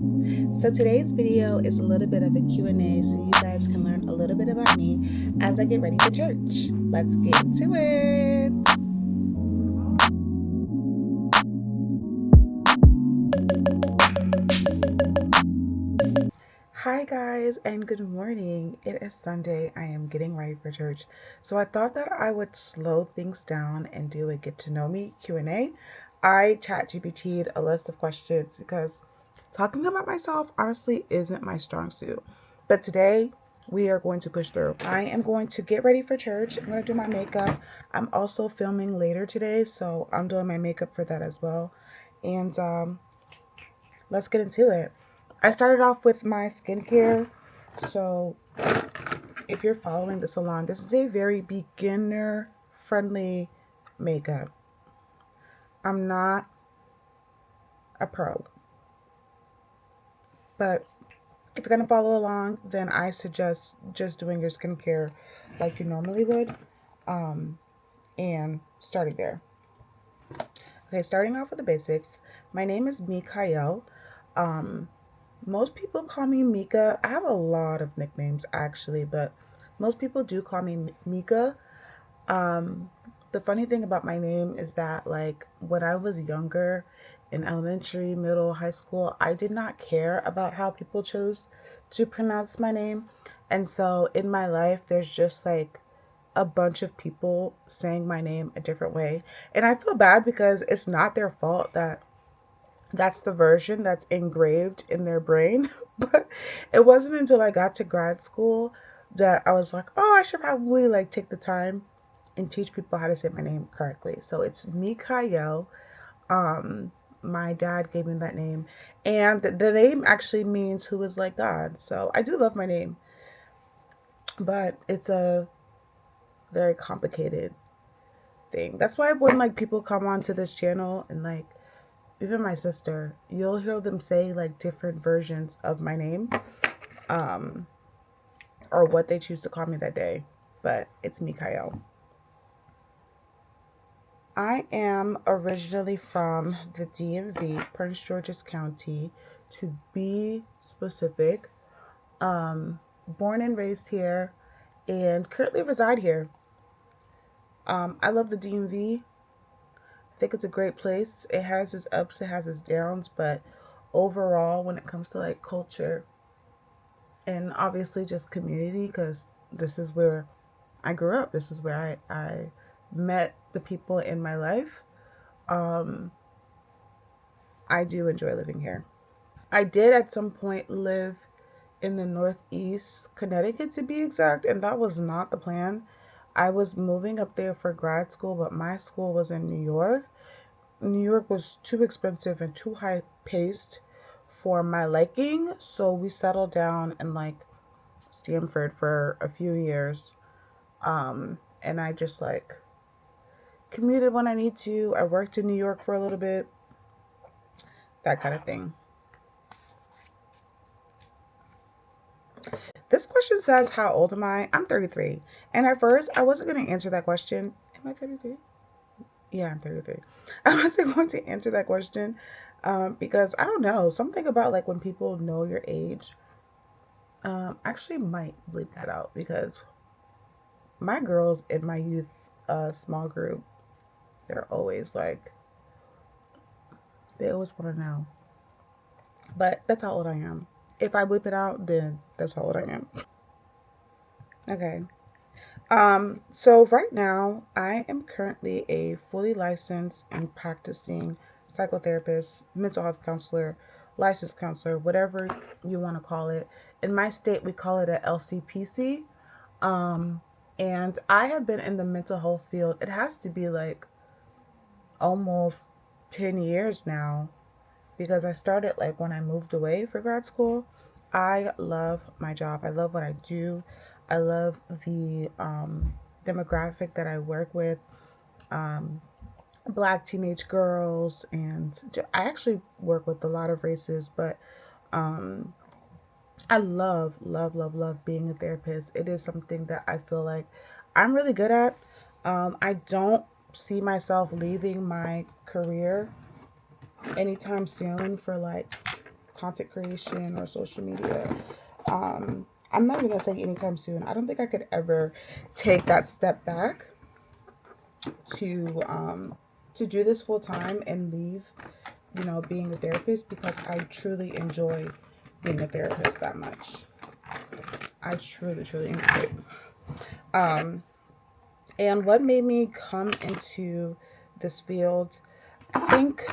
So today's video is a little bit of a Q&A so you guys can learn a little bit about me as I get ready for church. Let's get into it. Hi guys and good morning. It is Sunday. I am getting ready for church. So I thought that I would slow things down and do a get to know me Q&A. I chat GPT'd a list of questions because talking about myself honestly isn't my strong suit. But today we are going to push through. I am going to get ready for church. I'm going to do my makeup. I'm also filming later today, so I'm doing my makeup for that as well. And let's get into it. I started off with my skincare. So if you're following the salon, this is a very beginner friendly makeup. I'm not a pro, but if you're gonna follow along, then I suggest just doing your skincare like you normally would, and starting there. Okay, starting off with the basics. My name is Mikael. Um, Most people call me Mika. I have a lot of nicknames actually, but most people do call me Mika. Um, the funny thing about my name is that, like, when I was younger, in elementary, middle, high school, I did not care about how people chose to pronounce my name. And so in my life, there's just like a bunch of people saying my name a different way. And I feel bad because it's not their fault that that's the version that's engraved in their brain. But it wasn't until I got to grad school that I was like, oh, I should probably like take the time and teach people how to say my name correctly. So it's Mikael. Um, my dad gave me that name, and the name actually means who is like God. So I do love my name, but it's a very complicated thing. That's why when like people come onto this channel and like even my sister, you'll hear them say like different versions of my name, um, or what they choose to call me that day. But it's Mikael. I am originally from the DMV, Prince George's County, to be specific. Born and raised here, and currently reside here. I love the DMV. I think it's a great place. It has its ups, it has its downs, but overall, when it comes to like culture and obviously just community, because this is where I grew up. This is where I met the people in my life. Um, I do enjoy living here. I did at some point live in the Northeast, Connecticut to be exact, and that was not the plan. I was moving up there for grad school, but my school was in New York. New York was too expensive and too high paced for my liking, so we settled down in like Stanford for a few years. And I just like commuted when I need to. I worked in New York for a little bit, that kind of thing. This question says, how old am I? I'm 33. And at first, I wasn't going to answer that question. Am I 33? Yeah, I'm 33. I wasn't going to answer that question because I don't know. Something about like when people know your age. Actually, might bleep that out because my girls in my youth small group, they're always like, they always want to know. But that's how old I am. If I bleep it out, then that's how old I am. Okay. So right now, I am currently a fully licensed and practicing psychotherapist, mental health counselor, licensed counselor, whatever you want to call it. In my state, we call it a LCPC. Um, and I have been in the mental health field. It has to be like almost 10 years now because I started like when I moved away for grad school. I love my job. I love what I do. I love the demographic that I work with. Um, Black teenage girls, and I actually work with a lot of races, but um, I love, love, love, love being a therapist. It is something that I feel like I'm really good at. I don't see myself leaving my career anytime soon for like content creation or social media. I'm not even gonna say anytime soon. I don't think I could ever take that step back to to do this full time and leave, being a therapist, because I truly enjoy being a therapist that much. I truly, truly enjoy it. Um, and what made me come into this field, I think,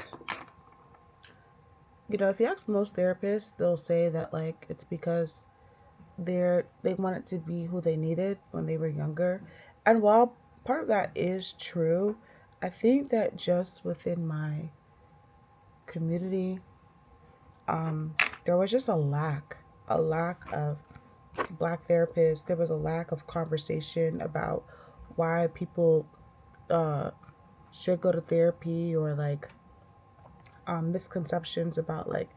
if you ask most therapists, they'll say that like it's because they wanted to be who they needed when they were younger. And while part of that is true, I think that just within my community, there was just a lack of black therapists. There was a lack of conversation about why people uh, should go to therapy, or like misconceptions about like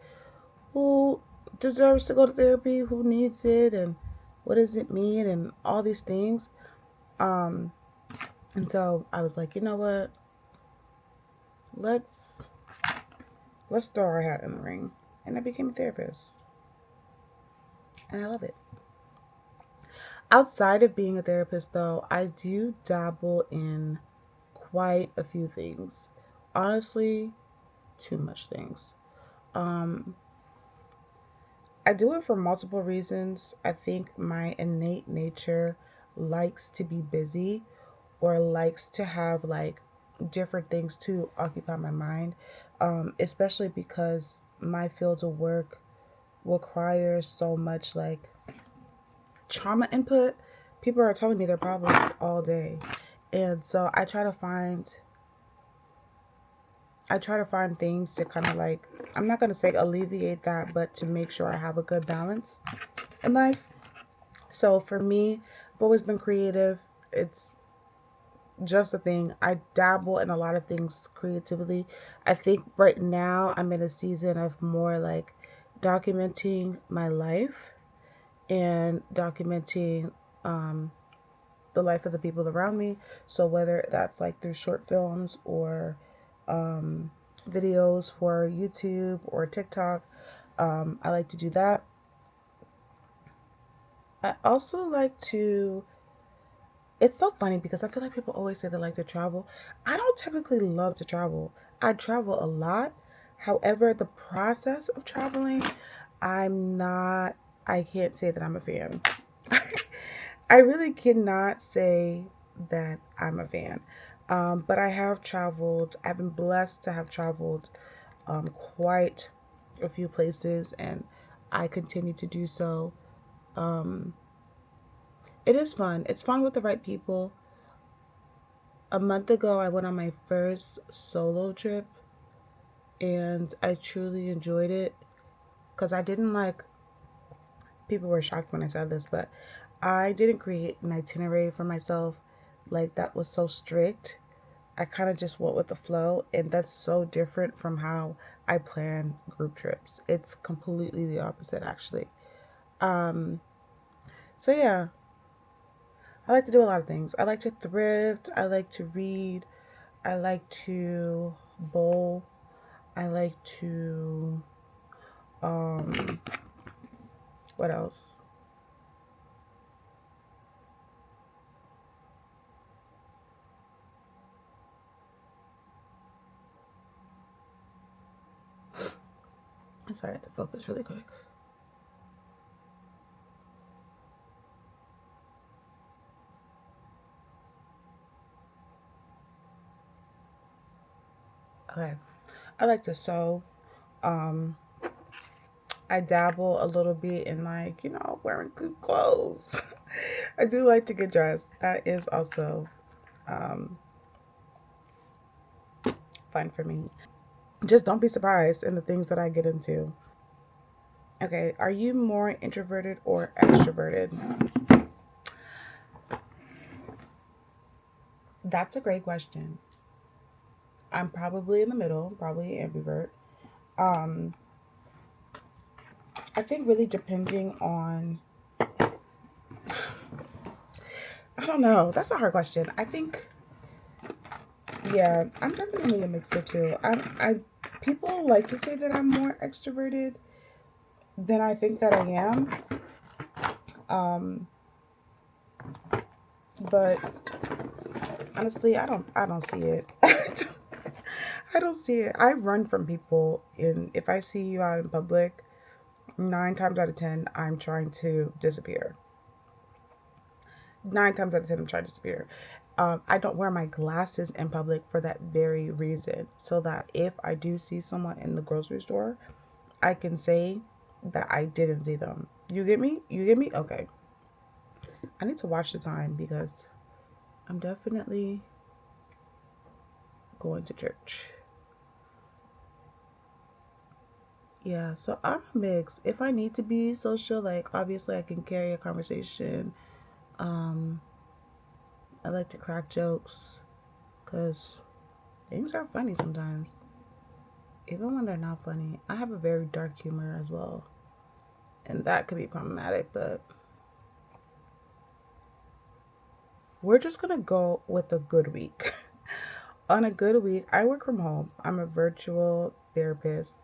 who deserves to go to therapy, who needs it, and what does it mean, and all these things. Um, and so I was like, you know what? Let's let's throw our hat in the ring, and I became a therapist, and I love it. Outside of being a therapist, though, I do dabble in quite a few things. Honestly, too much things. Um, I do it for multiple reasons. I think my innate nature likes to be busy, or likes to have like different things to occupy my mind, especially because my field of work requires so much like trauma input. People are telling me their problems all day. And so I try to find things to kind of like, I'm not going to say alleviate that, but to make sure I have a good balance in life. So for me, I've always been creative. It's just a thing. I dabble in a lot of things creatively. I think right now I'm in a season of more like documenting my life and documenting um, the life of the people around me. So whether that's like through short films or um, videos for YouTube or TikTok, I like to do that. I also like to. It's so funny because I feel like people always say they like to travel. I don't technically love to travel. I travel a lot. However, the process of traveling, I'm not, I can't say that I'm a fan. I really cannot say that I'm a fan. But I have traveled, I've been blessed to have traveled quite a few places, and I continue to do so. Um, it is fun. It's fun with the right people. A month ago, I went on my first solo trip, and I truly enjoyed it because I didn't like, people were shocked when I said this, but I didn't create an itinerary for myself like that was so strict. I kind of just went with the flow, and that's so different from how I plan group trips. It's completely the opposite, actually. Um, so yeah, I like to do a lot of things. I like to thrift. I like to read. I like to bowl. I like to um what else? I'm sorry, I have to focus really quick. Okay. I like to sew. Um I dabble a little bit in like, wearing good clothes. I do like to get dressed. That is also um fun for me. Just don't be surprised in the things that I get into. Okay, are you more introverted or extroverted? That's a great question. I'm probably in the middle, probably ambivert. Um, I think really depending on, I don't know. That's a hard question. I think, yeah, I'm definitely a mixer too. I people like to say that I'm more extroverted, than I think that I am. Um, but honestly, I don't see it. I don't see it. I run from people, and if I see you out in public, 9 times out of 10, I'm trying to disappear. 9 times out of 10, I'm trying to disappear. I don't wear my glasses in public for that very reason, so that if I do see someone in the grocery store, I can say that I didn't see them. You get me? You get me? Okay. I need to watch the time because I'm definitely going to church. Yeah, so I'm a mix. If I need to be social, like obviously I can carry a conversation. Um, I like to crack jokes because things are funny sometimes. Even when they're not funny, I have a very dark humor as well. And that could be problematic, but we're just gonna go with a good week. On a good week, I work from home. I'm a virtual therapist.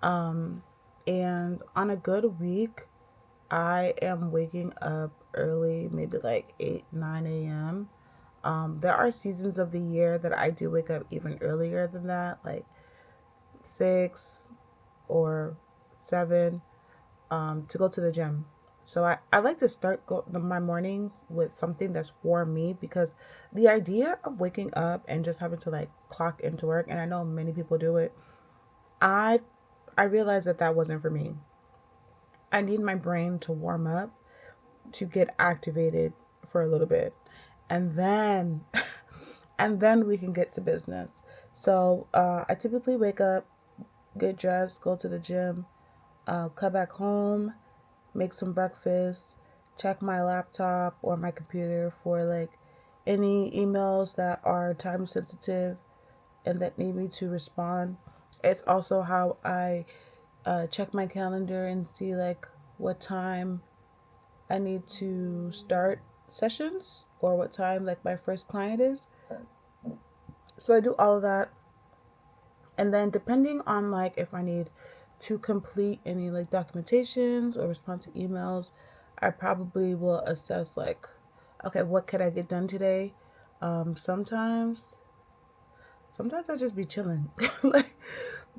Um, and on a good week, I am waking up early, maybe like 8, 9 a.m. There are seasons of the year that I do wake up even earlier than that, like 6 or 7, to go to the gym. So I like to start my mornings with something that's for me because the idea of waking up and just having to like clock into work, and I know many people do it, I I realized that that wasn't for me. I need my brain to warm up to get activated for a little bit, and then and then we can get to business. So I typically wake up, get dressed, go to the gym, come back home, make some breakfast, check my laptop or my computer for like any emails that are time sensitive and that need me to respond. It's also how I check my calendar and see like what time I need to start sessions or what time like my first client is. So I do all of that, and then depending on like if I need to complete any like documentations or respond to emails, I probably will assess like, okay, what could I get done today? Sometimes I just be chilling. Like,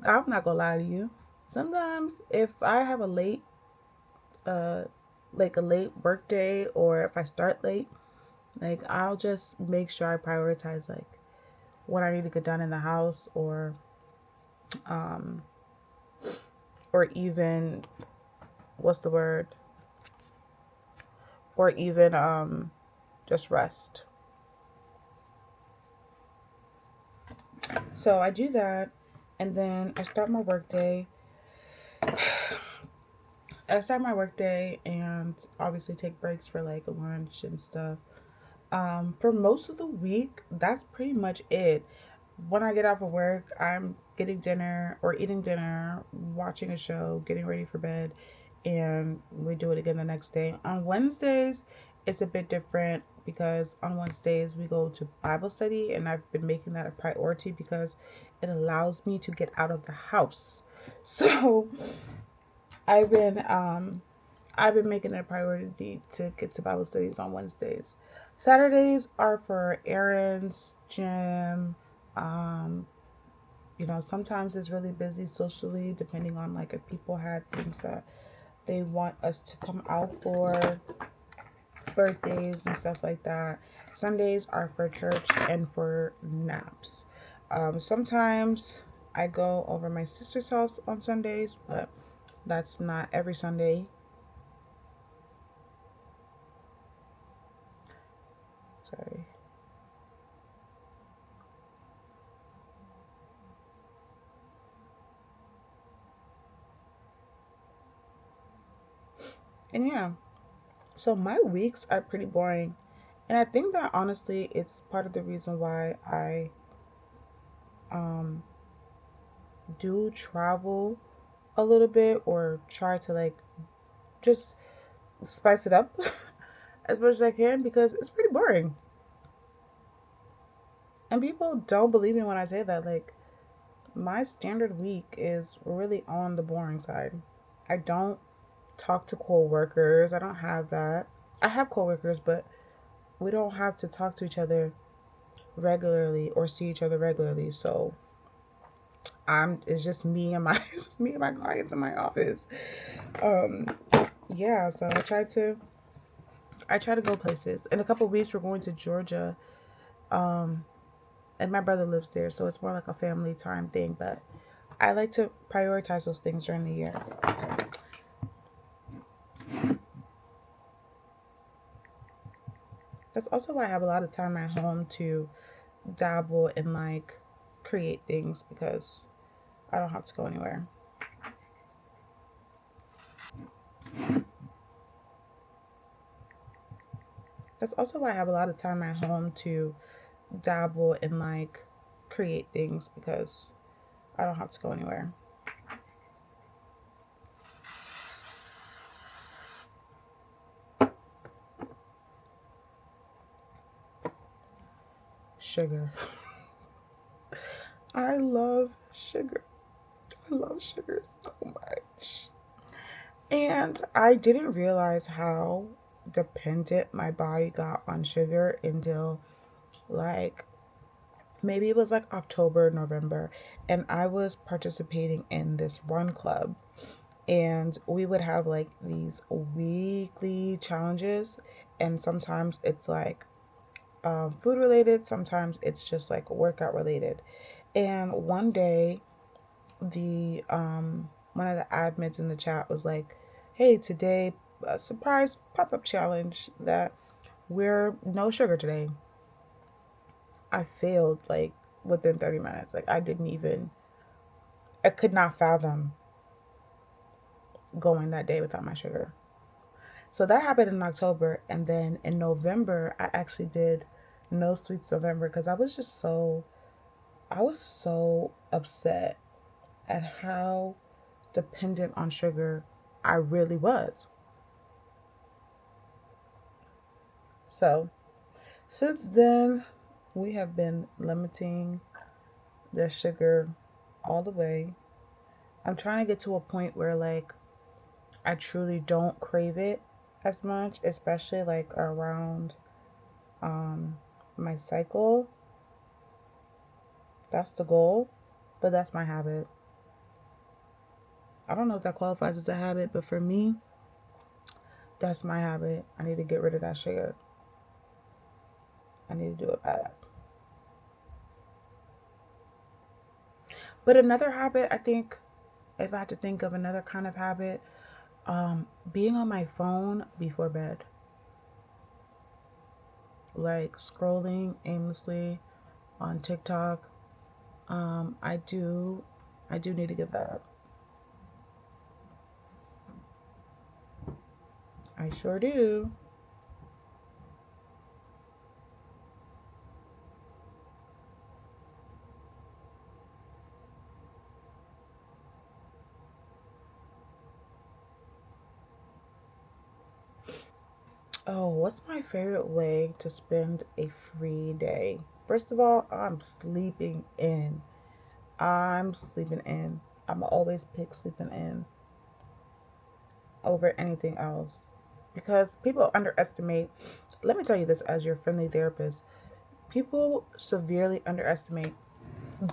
I'm not gonna lie to you. Sometimes if I have a late uh like a late work day, or if I start late, like I'll just make sure I prioritize like what I need to get done in the house, um or even what's the word? Or even just rest. So I do that, and then I start my work day and obviously take breaks for like lunch and stuff. For most of the week, that's pretty much it. When I get off of work, I'm getting dinner or eating dinner, watching a show, getting ready for bed, and we do it again the next day. On Wednesdays, it's a bit different because on Wednesdays we go to Bible study, and I've been making that a priority because it allows me to get out of the house. So I've been um I've been making it a priority to get to Bible studies on Wednesdays. Saturdays are for errands, gym. Um, sometimes it's really busy socially, depending on like if people had things that they want us to come out for, birthdays and stuff like that. Sundays are for church and for naps. Sometimes I go over my sister's house on Sundays, but that's not every Sunday. Sorry. And yeah, so my weeks are pretty boring. And I think that honestly, it's part of the reason why I um, do travel a little bit or try to like just spice it up as much as I can because it's pretty boring. And people don't believe me when I say that. Like, my standard week is really on the boring side. I don't talk to coworkers. I don't have that. I have coworkers, but we don't have to talk to each other regularly or see each other regularly. So I'm it's just me and my it's just me and my clients in my office. Um yeah, so I try to go places. In a couple of weeks we're going to Georgia. Um and my brother lives there, so it's more like a family time thing, but I like to prioritize those things during the year. That's also why I have a lot of time at home to dabble and like create things because I don't have to go anywhere. That's also why I have a lot of time at home to dabble and like create things because I don't have to go anywhere. Sugar. I love sugar. I love sugar so much. And I didn't realize how dependent my body got on sugar until like maybe it was like October, November, and I was participating in this run club. And we would have like these weekly challenges, and sometimes it's like food related, sometimes it's just like workout related. And one day, the one of the admins in the chat was like, "Hey, today a surprise pop up challenge that we're no sugar today." I failed like within 30 minutes. Like I could not fathom going that day without my sugar. So that happened in October, and then in November I actually did no sweets November because I was so upset at how dependent on sugar I really was. So since then we have been limiting the sugar all the way. I'm trying to get to a point where like I truly don't crave it as much, especially like around um my cycle. That's the goal, but that's my habit. I don't know if that qualifies as a habit, but for me, that's my habit. I need to get rid of that sugar. I need to do it bad. But another habit, I think, if I had to think of another kind of habit, being on my phone before bed, like scrolling aimlessly on TikTok. Um, I do, I do need to give that up. I sure do. Oh, what's my favorite way to spend a free day? First of all, I'm sleeping in. I'm sleeping in. I'm always pick sleeping in over anything else because people underestimate. Let me tell you this as your friendly therapist. People severely underestimate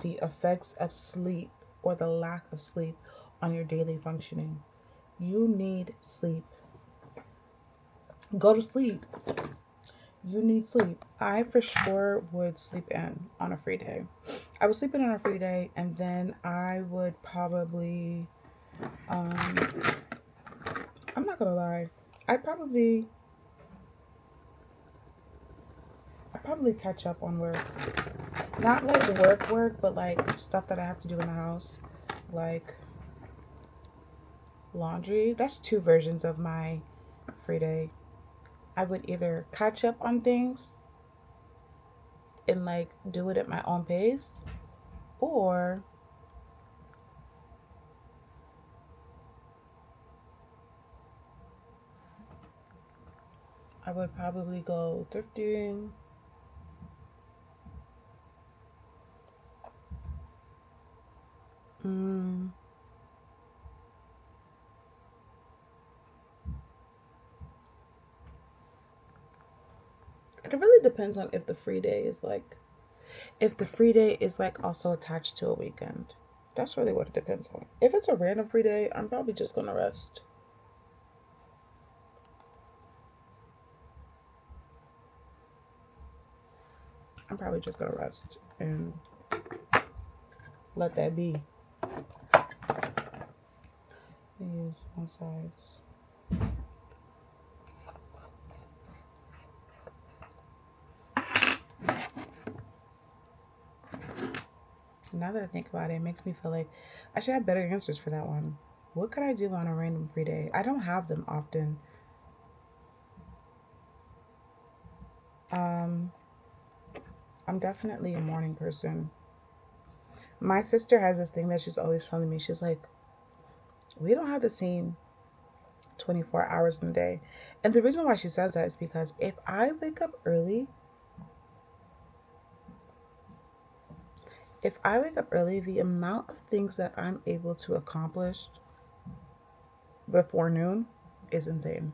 the effects of sleep or the lack of sleep on your daily functioning. You need sleep. Go to sleep. You need sleep. I for sure would sleep in on a free day. I would sleep in on a free day, and then I would probably, um, I'm not gonna lie, I'd probably, I'd probably catch up on work. Not like work, but like stuff that I have to do in the house, like laundry. That's two versions of my free day. I would either catch up on things and like do it at my own pace, or I would probably go thrifting. Mm, It really depends on if the free day is like, if the free day is like also attached to a weekend. That's really what it depends on. If it's a random free day, I'm probably just gonna rest. I'm probably just gonna rest and let that be. Use one size. Now that I think about it, it makes me feel like I should have better answers for that one. What could I do on a random free day? I don't have them often. Um, I'm definitely a morning person. My sister has this thing that she's always telling me. She's like, we don't have the same 24 hours in a day. And the reason why she says that is because if I wake up early, the amount of things that I'm able to accomplish before noon is insane.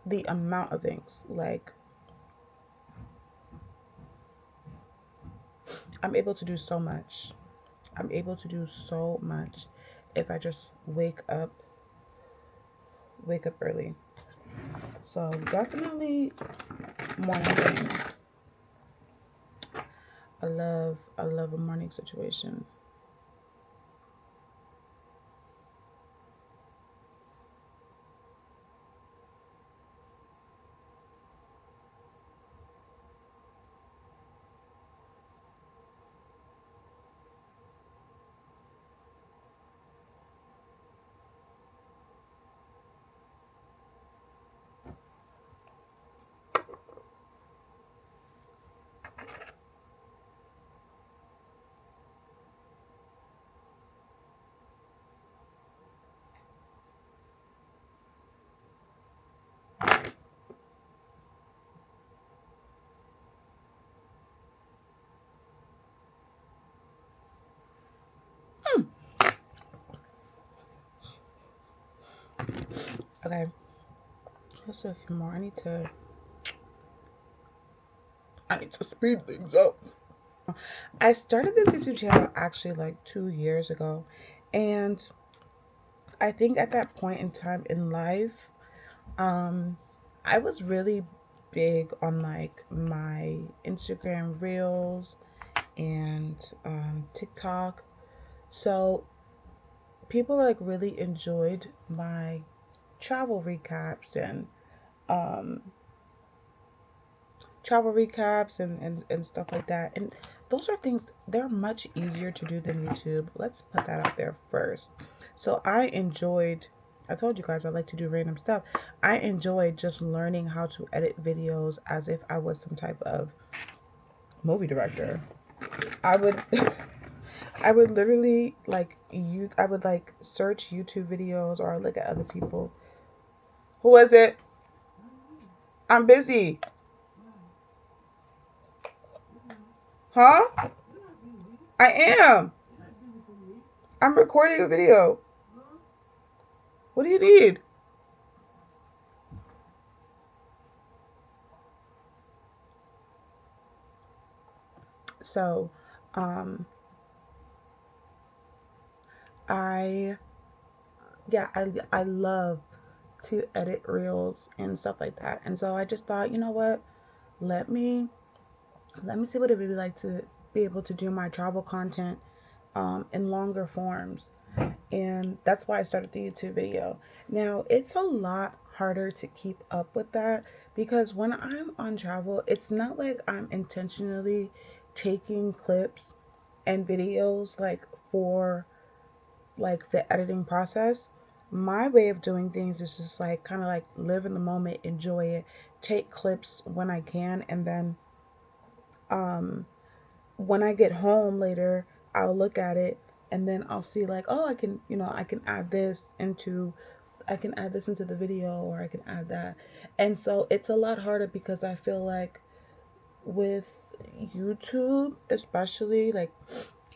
The amount of things, like, I'm able to do so much. I'm able to do so much if I just wake up early. So definitely morning thing. I love a morning situation. Mm. Okay, let's do a few more. I need to speed things up. I started this YouTube channel actually like 2 years ago, and I think at that point in time in life, um, I was really big on like my Instagram reels and TikTok. So people like really enjoyed my travel recaps and um, and stuff like that. And those are things, they're much easier to do than YouTube. Let's put that out there first. So I told you guys I like to do random stuff. I enjoyed just learning how to edit videos as if I was some type of movie director. I would I would literally I would like search YouTube videos or look at other people. Who was it? I'm busy. Huh? I am. I'm recording a video. What do you need? So, um, I I love to edit reels and stuff like that. And so I just thought, you know what? Let me let me see what it would be like to be able to do my travel content in longer forms. And that's why I started the YouTube video. Now, it's a lot harder to keep up with that because when I'm on travel, it's not like I'm intentionally taking clips and videos like for like the editing process. My way of doing things is just like kind of like live in the moment, enjoy it, take clips when I can, and then um when I get home later, I'll look at it and then I'll see like, oh, I can add this into the video or I can add that. And so it's a lot harder because I feel like with YouTube, especially like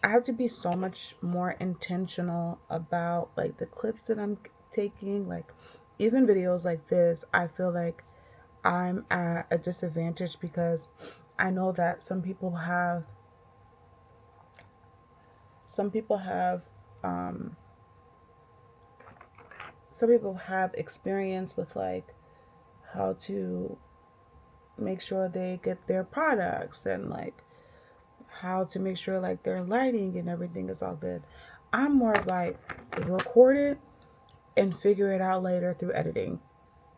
I have to be so much more intentional about like the clips that I'm taking. Like even videos like this, I feel like I'm at a disadvantage because I know that some people have um some people have experience with like how to make sure they get their products and like how to make sure like their lighting and everything is all good. I'm more of like record it and figure it out later through editing.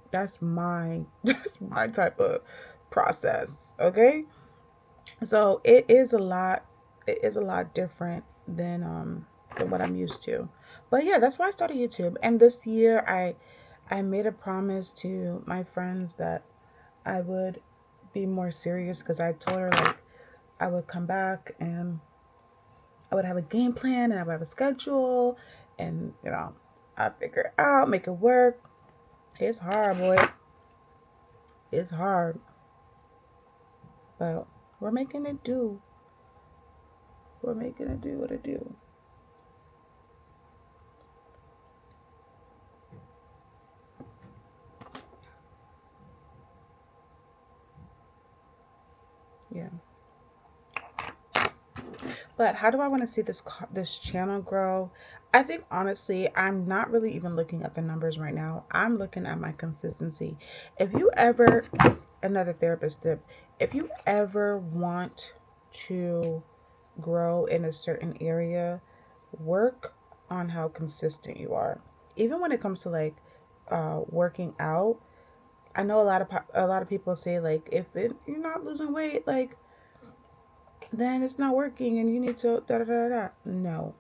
That's my that's my type of process. Okay. So it is a lot different than what I'm used to. But yeah, that's why I started YouTube. And this year I made a promise to my friends that I would be more serious because I told her like I would come back and I would have a game plan and I would have a schedule and I figure it out, make it work. It's hard, boy. It's hard. But we're making it do. We're making it do what it do. Yeah. But how do I want to see this channel grow? I think honestly, I'm not really even looking at the numbers right now. I'm looking at my consistency. If you ever another therapist tip, if you ever want to grow in a certain area, work on how consistent you are. Even when it comes to like working out, I know a lot of people say like you're not losing weight, like then it's not working and you need to da da da da. No.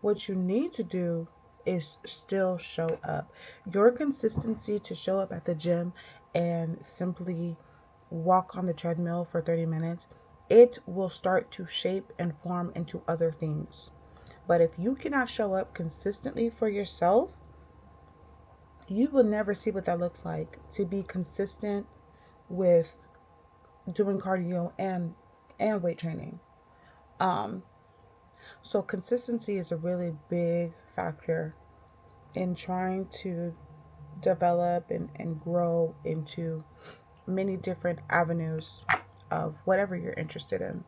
What you need to do is still show up. Your consistency to show up at the gym and simply walk on the treadmill for 30 minutes, it will start to shape and form into other things. But if you cannot show up consistently for yourself, you will never see what that looks like to be consistent with doing cardio and weight training. Um, So consistency is a really big factor in trying to develop and grow into many different avenues of whatever you're interested in.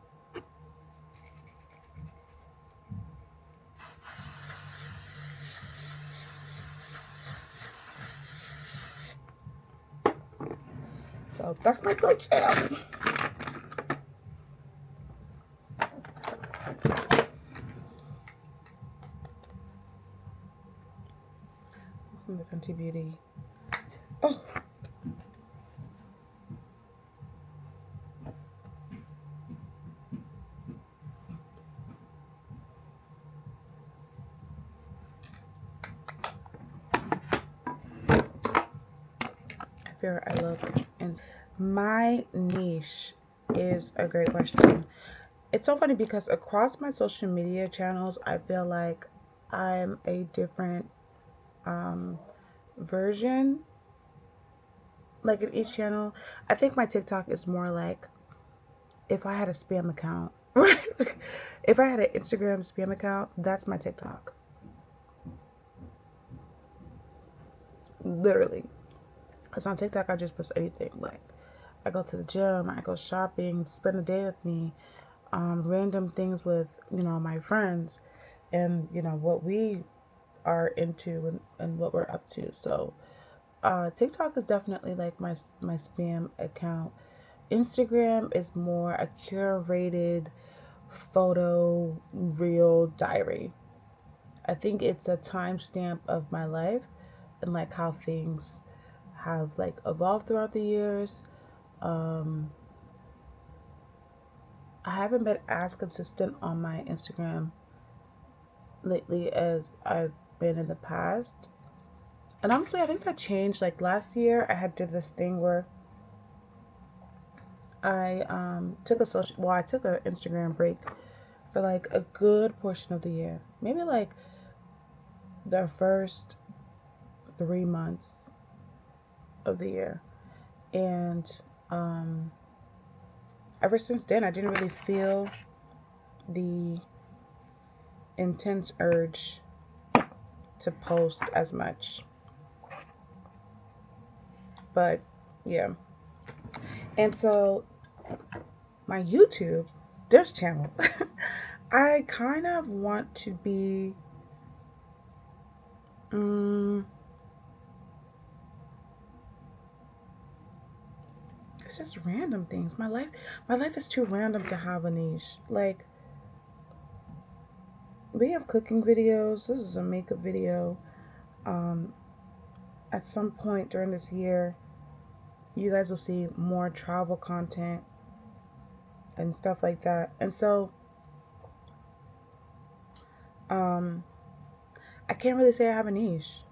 So that's my pro tip. Some the Fenty Beauty. Oh, I fear I look. And my niche is a great question. It's so funny because across my social media channels, I feel like I'm a different um, version like in each channel. I think my TikTok is more like if I had a spam account. If I had an Instagram spam account, that's my TikTok. Literally. Because on TikTok, I just post anything. Like, I go to the gym, I go shopping, spend a day with me, random things with, my friends, and, what we are into and what we're up to. So, TikTok is definitely like my spam account. Instagram is more a curated photo real diary. I think it's a timestamp of my life and like how things have like evolved throughout the years. Um, I haven't been as consistent on my Instagram lately as I've been in the past. And honestly, I think that changed. Like last year, I had did this thing where I I took an Instagram break for like a good portion of the year. Maybe like the first 3 months of the year. And um, ever since then, I didn't really feel the intense urge to post as much. But yeah. And so my YouTube, this channel, I kind of want to be um, it's just random things. My life is too random to have a niche. Like, we have cooking videos. This is a makeup video. Um at some point during this year, you guys will see more travel content and stuff like that. And so um I can't really say I have a niche.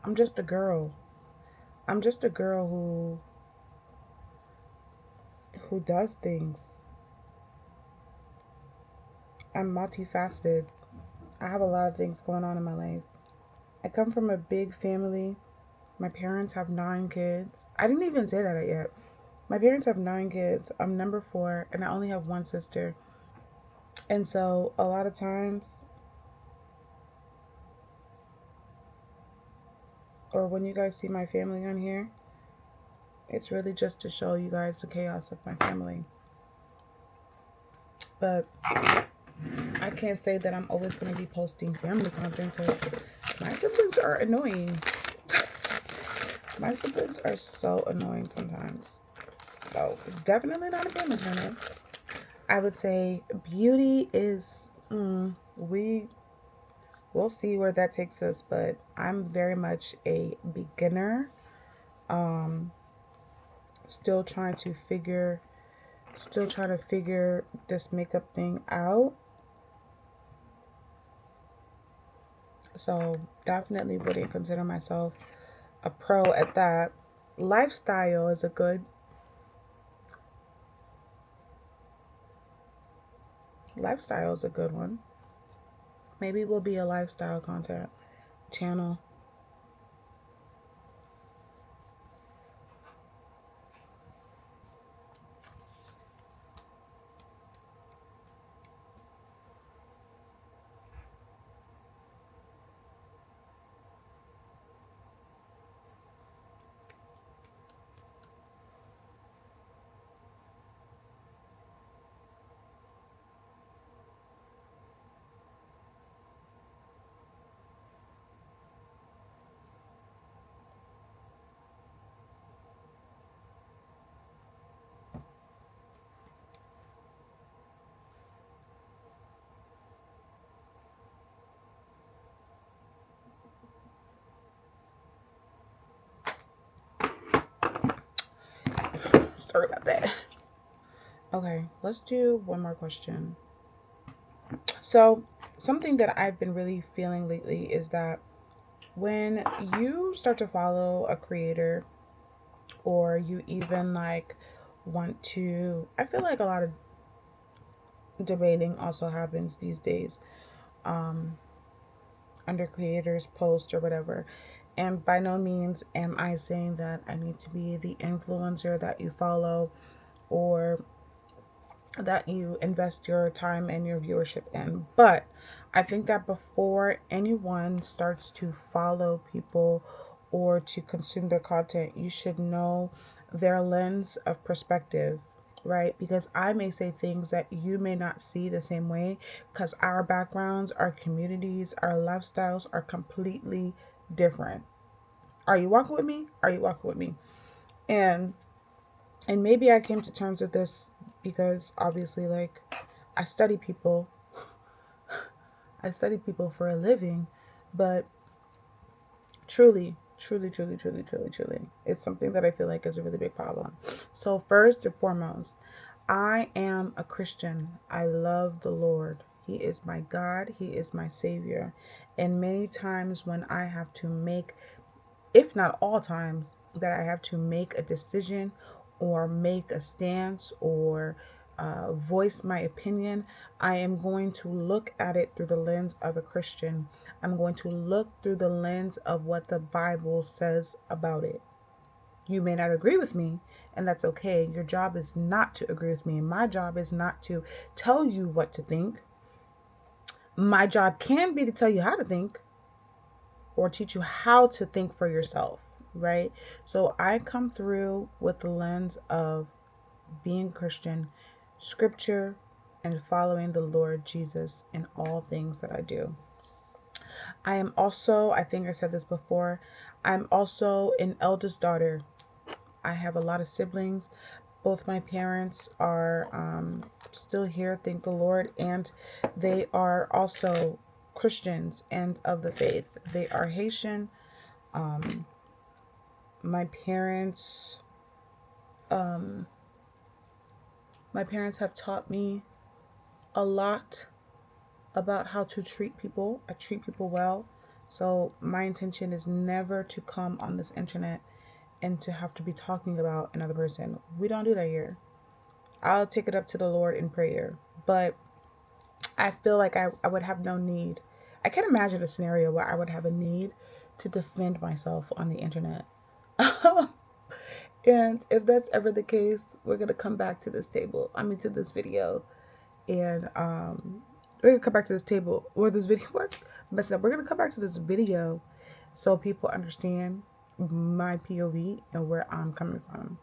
I'm just a girl. I'm just a girl who does things. I'm multifaceted. I have a lot of things going on in my life. I come from a big family. My parents have 9 kids. I didn't even say that yet. My parents have 9 kids. I'm number 4, and I only have one sister. And so a lot of times, or when you guys see my family on here, it's really just to show you guys the chaos of my family. But I can't say that I'm always going to be posting family content because my siblings are annoying. My siblings are so annoying sometimes. So it's definitely not a family channel. I would say beauty is, we'll see where that takes us, but I'm very much a beginner. Um, still trying to figure, still trying to figure this makeup thing out. So definitely wouldn't consider myself a pro at that. Lifestyle is a good lifestyle is a good one. Maybe it will be a lifestyle content channel. Sorry about that. Okay, let's do one more question. So, something that I've been really feeling lately is that when you start to follow a creator, or you even like want to, I feel like a lot of debating also happens these days, um, under creators' post or whatever. And by no means am I saying that I need to be the influencer that you follow, or that you invest your time and your viewership in. But I think that before anyone starts to follow people or to consume their content, you should know their lens of perspective, right? Because I may say things that you may not see the same way, because our backgrounds, our communities, our lifestyles are completely different. Are you walking with me? Are you walking with me? And maybe I came to terms with this because obviously, like, I study people. I study people for a living, but truly, it's something that I feel like is a really big problem. So first and foremost, I am a Christian. I love the Lord. He is my God. He is my Savior. And many times when I have to make, if not all times, that I have to make a decision or make a stance or voice my opinion, I am going to look at it through the lens of a Christian. I'm going to look through the lens of what the Bible says about it. You may not agree with me, and that's okay. Your job is not to agree with me. My job is not to tell you what to think. My job can be to tell you how to think or teach you how to think for yourself, right? So I come through with the lens of being Christian, scripture, and following the Lord Jesus in all things that I do. I am also, I think I said this before, I'm also an eldest daughter. I have a lot of siblings. Both my parents are still here, thank the Lord, and they are also Christians and of the faith. They are Haitian. Um, my parents, um, my parents have taught me a lot about how to treat people. I treat people well. So my intention is never to come on this internet and to have to be talking about another person. We don't do that here. I'll take it up to the Lord in prayer. But I feel like I would have no need. I can't imagine a scenario where I would have a need to defend myself on the internet. And if that's ever the case, we're going to come back to this table. I mean, to this video. And we're going to come back to this table or this video. Mess up. We're going to come back to this video so people understand my POV and where I'm coming from.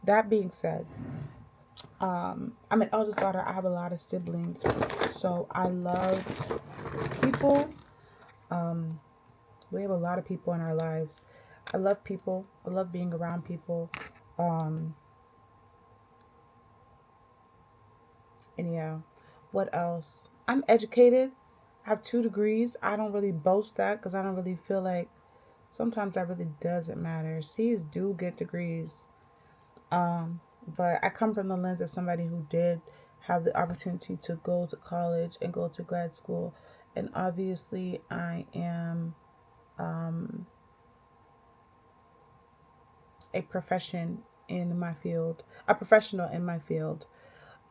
That being said, I'm an eldest daughter. I have a lot of siblings, so I love people. We have a lot of people in our lives. I love people. I love being around people. Um, and yeah, what else? I'm educated. I have 2 degrees. I don't really boast that because I don't really feel like sometimes that really doesn't matter. C's do get degrees. But I come from the lens of somebody who did have the opportunity to go to college and go to grad school. And obviously, I am a profession in my field, a professional in my field.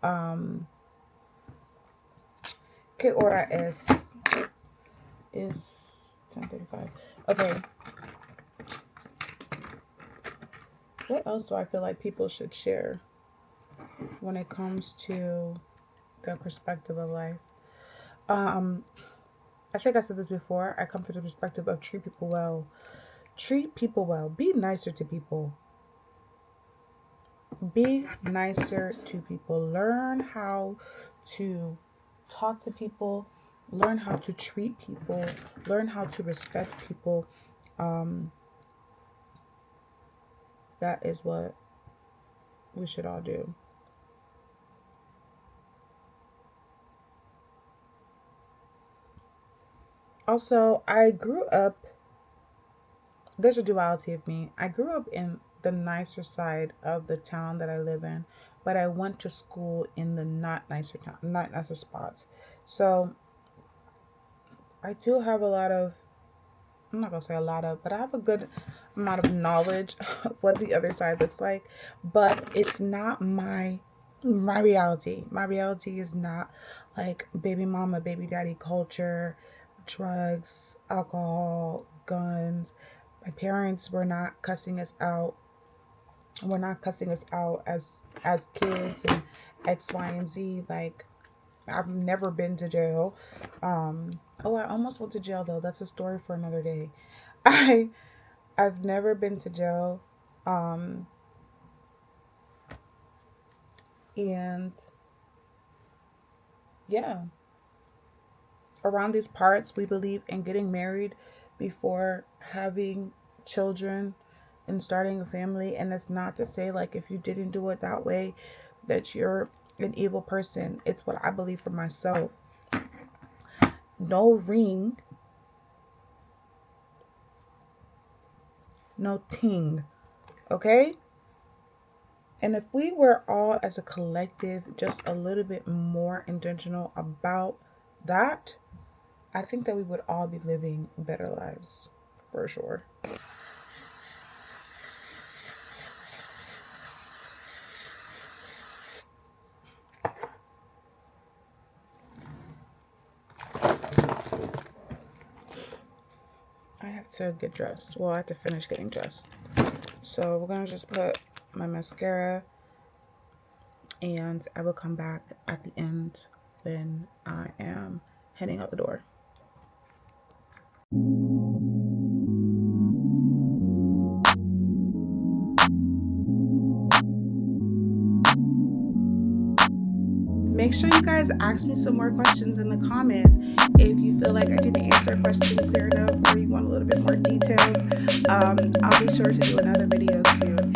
Um, ¿Qué hora es? Is 10:35. Okay. What else do I feel like people should share when it comes to their perspective of life? Um, I think I said this before. I come to the perspective of treat people well. Treat people well. Be nicer to people. Be nicer to people. Learn how to talk to people. Learn how to treat people. Learn how to respect people. Um, that is what we should all do. Also, there's a duality of me. I grew up in the nicer side of the town that I live in, but I went to school in the not nicer spots. So I do have a lot of, I'm not gonna say a lot of, but I have a good amount of knowledge of what the other side looks like. But it's not my reality. My reality is not like baby mama, baby daddy culture, drugs, alcohol, guns. My parents were not cussing us out. We're not cussing us out as kids and X, Y, and Z. Like I've never been to jail. Oh, I almost went to jail though. That's a story for another day. I I've never been to jail. Um, and yeah, around these parts, we believe in getting married before having children and starting a family. And it's not to say like if you didn't do it that way, that you're an evil person. It's what I believe for myself. No ring, no ting. Okay? And if we were all as a collective just a little bit more intentional about that, I think that we would all be living better lives for sure. I have to get dressed. Well, I have to finish getting dressed. So we're going to just put my mascara, and I will come back at the end when I am heading out the door. Make sure you guys ask me some more questions in the comments. If you feel like I didn't answer a question clear enough or you want a little bit more details, I'll be sure to do another video soon.